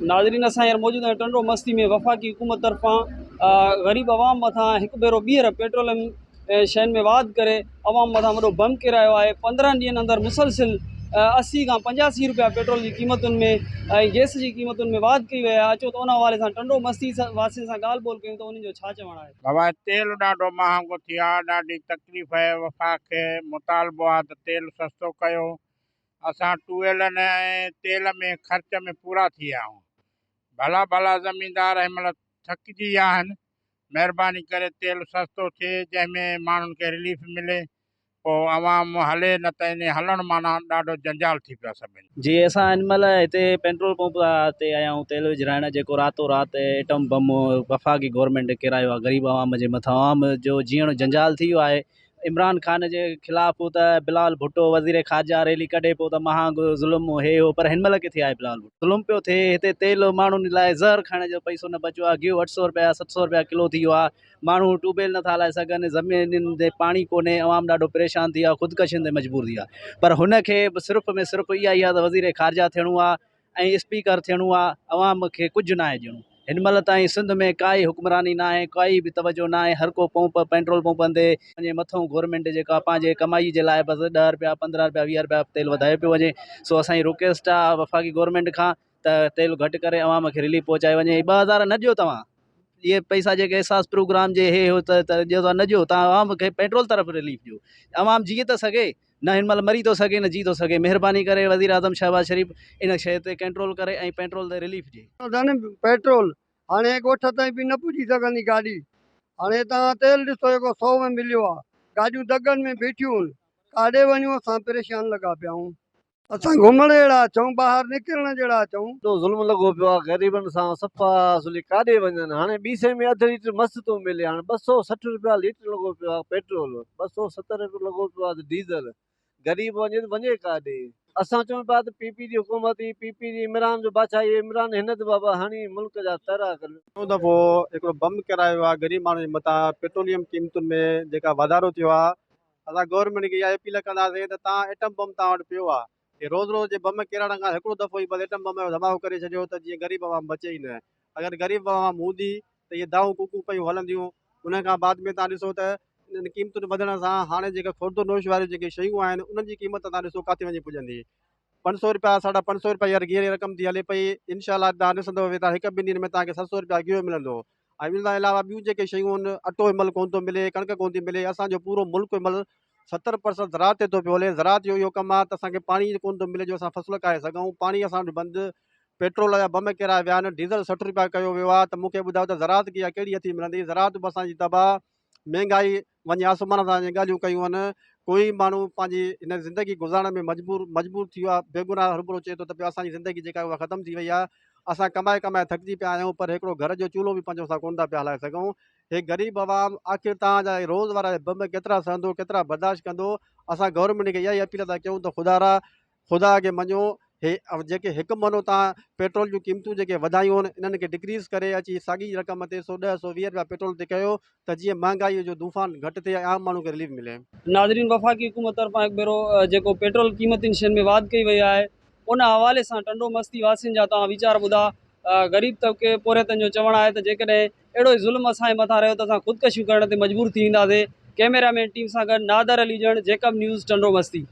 नाज़रीन असां हींअर मौजूद आहियूं टंडो मस्ती में वफ़ाक़ी हुकूमत तरफ़ां ग़रीब आवाम मथां हिकु भेरो ॿीहर पेट्रोलियम शयुनि में वाध करे आवाम मथां वॾो बम किरायो आहे। 15 ॾींहंनि अंदरि मुसलसिल 80 खां 85 रुपया पेट्रोल जी क़ीमतुनि में ऐं गैस जी क़ीमतुनि में वाध कई वई आहे। अचो त उन हवाले सां टंडो मस्ती वासियुनि सां ॻाल्हि ॿोल कयूं त उन्हनि जो छा चवणु आहे। बाबा तेल ॾाढो महांगो थी वियो आहे, ॾाढी तकलीफ़ आहे। वफ़ा खे मुतालबो आहे त तेल सस्तो कयो। असां टूएलनि ऐं तेल में ख़र्च में पूरा थी विया आहियूं। भला भला ज़मीनदार हिन महिल थकिजी विया आहिनि। महिरबानी करे तेल सस्तो थिए जंहिंमें माण्हुनि खे रिलीफ मिले, पोइ आवाम हले, न त इन हलण माना ॾाढो जंजाल थी पियो आहे सभिनी। जी असां हिन महिल हिते पेट्रोल पंप ते आया आहियूं तेल विझराइण, जेको रातो राति एटम बम वफ़ाक़ी गवर्नमेंट किरायो आहे ग़रीब आवाम जे मथां। आवाम जो जीअण जंजाल थी वियो आहे। इमरान ख़ान जे ख़िलाफ़ त बिलाल भुट्टो वज़ीर ख़ारजा रैली कढे पियो त महांगो ज़ुल्म हे हो, पर हिन महिल किथे आहे बिलाल भुट्टो? ज़ुल्म पियो थिए हिते। तेल माण्हुनि लाइ ज़हर खाइण जो पैसो न बचियो आहे। गिहु 800 रुपया 700 रुपया किलो थी वियो आहे। माण्हू ट्यूबवेल नथा हलाए सघनि, ज़मीनुनि ते पाणी कोन्हे, आवाम ॾाढो परेशान थी वियो आहे, ख़ुदकशियुनि ते मजबूर थी वियो आहे। पर हुनखे सिर्फ़ में सिर्फ़ु इहा ई आहे त वज़ीर ख़ारजा थियणो आहे ऐं स्पीकर थियणो आहे। आवाम खे कुझु न आहे ॾियणो। हिन महिल ताईं सिंध में काई हुक्मरानी न आहे, काई बि तवजो न आहे। हर को पंप पेट्रोल पंपनि ते पंहिंजे मथां गवर्नमेंट जेका पंहिंजे कमाई जे लाइ बसि 10 रुपया 15 रुपया 20 रुपया तेल वधाए पियो वञे। सो असांजी रिक्वेस्ट आहे वफ़ाक़ी गवर्नमेंट खां त तेल घटि करे आवाम खे रिलीफ पहुचाए वञे। 2000 न ॾियो तव्हां, इहे पैसा जेके एहसास प्रोग्राम जे हे हो त ॾियो था, न ॾियो तव्हां। आवाम खे पेट्रोल तरफ़ रिलीफ ॾियो। आवाम जी त सघे न, हिन महिल मरी थो सघे न जी थो सघे। महिरबानी करे वज़ीर आज़म शहबाज शरीफ़ इन शइ ते कंट्रोल करे ऐं पेट्रोल ते रिलीफ ॾिए। पेट्रोल हाणे ॻोठ ताईं बि न पुॼी सघंदी गाॾी। हाणे तव्हां तेल ॾिसो जेको 100 में मिलियो आहे, गाॾियूं दगनि में बीठियूं आहिनि। काॾे वञूं असां परेशान लॻा पिया आहियूं। असां घुमण जहिड़ा अचूं, ॿाहिरि निकिरण जहिड़ा अचूं। तो ज़ुल्म लॻो पियो आहे ग़रीबनि सां। सफ़ा असुली काॾे वञनि। हाणे 200 में अधु लीटर मस्तु थो मिले। हाणे 260 रुपया लीटर लॻो पियो आहे पेट्रोल, 270 रुपया लॻो पियो आहे डीज़ल। ग़रीब वञे त वञे काॾे? असां चऊं पिया त पीपी जी हुकूमत ई, पीपी जी इमरान जो बादशाही, इमरान हिन त बाबा हाणे मुल्क जा तरा कर। दफ़ो हिकिड़ो बम किरायो आहे ग़रीब माण्हुनि जे मथां। पेट्रोलियम क़ीमतुनि में जेका वाधारो थियो आहे, असां गवर्नमेंट खे इहा अपील कंदासीं त तव्हां एटम बम तव्हां वटि पियो आहे, रोज़ रोज़ जे बम किरण खां हिकिड़ो दफ़ो ई बस एटम बम जो धमाको करे छॾियो त जीअं ग़रीब आवाम बचे ई न। अगरि ग़रीब आवाम हूंदी त इहे दाऊं कुकू पयूं हलंदियूं। उन खां बाद में तव्हां ॾिसो त इन क़ीमतुनि वधण सां हाणे जेके खुर्द नोश वारियूं जेके शयूं आहिनि, उन्हनि जी क़ीमत तव्हां ॾिसो किथे वञी पुॼंदी। 500 रुपया 550 रुपया हींअर गिह जी रक़म थी हले पई। इनशाला तव्हां ॾिसंदव तव्हां हिकु ॿिनि ॾींहंनि में तव्हांखे 700 रुपया गिहु मिलंदो। ऐं इन खां अलावा ॿियूं जेके शयूं आहिनि, अटो हिन महिल कोन थो मिले, कणिक कोन थी मिले। असांजो पूरो मुल्क हिन महिल 70% ज़राअत ते थो पियो हले। ज़राअत जो इहो कमु आहे त असांखे पाणी कोन थो मिले जो असां फ़सुलु करे सघूं। पाणी असां वटि बंदि, पेट्रोल जा बम किराया विया आहिनि, डीज़ल 60 रुपया कयो वियो आहे। त मूंखे ॿुधायो त ज़राअत की आहे कहिड़ी हथी मिलंदी? ज़राअत बि असांजी तबाह, महांगाई वञे आसमान सां ॻाल्हियूं कयूं आहिनि। कोई माण्हू पंहिंजी हिन ज़िंदगी गुज़ारण में मजबूर थी वियो आहे। बेगुनाह रुबरो चए थो त पियो असांजी ज़िंदगी जेका उहा ख़तमु थी वई आहे। असां कमाए थकिजी पिया आहियूं, पर हिकिड़ो घर जो चूल्हो बि पंहिंजो असां कोन था पिया हलाए सघूं। हे ग़रीब आवाम आख़िर तव्हांजा रोज़ वारा बम केतिरा सहंदो, केतिरा बर्दाश्त कंदो? असां गवर्नमेंट खे इहा ई अपील था कयूं त ख़ुदा खे मञो। हे जेके हिकु महीनो तव्हां पेट्रोल जूं क़ीमतूं जेके वधायूं आहिनि, इन्हनि खे डिक्रीज़ करे अची साॻी रक़म ते 100 100 120 रुपया पेट्रोल ते कयो त जीअं महांगाई जो तूफ़ान घटि थिए, आम माण्हू खे रिलीफ मिले। नाज़रीन वफ़ाक़ी हुकूमत तरफ़ां हिकु भेरो जेको पेट्रोल क़ीमतुनि शयुनि में वाध कई वई आहे, उन हवाले सां टंडो मस्ती वासियुनि जा तव्हां वीचार ॿुधा। ग़रीब तबिके पोरियतनि जो चवणु आहे त जेकॾहिं अहिड़ो ई ज़ुल्म असांजे मथां रहियो त असां ख़ुदकशियूं करण ते मजबूर थी वेंदासीं। कैमरामैन टीम सां गॾु नादर अली ॼण, जेकब न्यूज़, टंडो मस्ती।